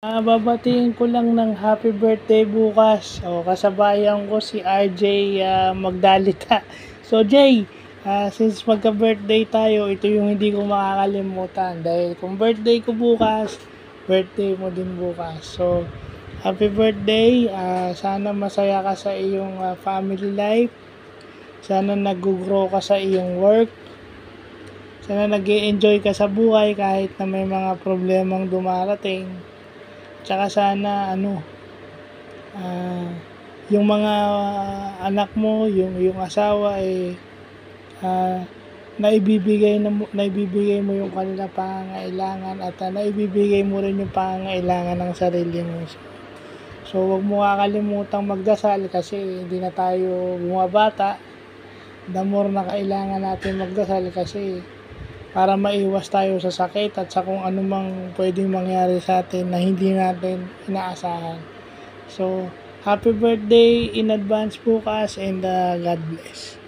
Babatiin ko lang ng happy birthday bukas. O, kasabayan ko si RJ Magdalita. So, Jay, since magka-birthday tayo, ito yung hindi ko makakalimutan. Dahil kung birthday ko bukas, birthday mo din bukas. So, happy birthday. Sana masaya ka sa iyong family life. Sana nag-grow ka sa iyong work. Sana nag-enjoy ka sa buhay kahit na may mga problemang dumarating. Tsaka sana yung mga anak mo, yung asawa naibibigay mo yung kanilang pangangailangan at naibibigay mo rin yung pangangailangan ng sarili mo. So wag mo kakalimutang magdasal kasi hindi na tayo bumabata. The more na kailangan natin magdasal kasi para maiwas tayo sa sakit at sa kung anumang pwedeng mangyari sa atin na hindi natin inaasahan. So, happy birthday in advance bukas and God bless.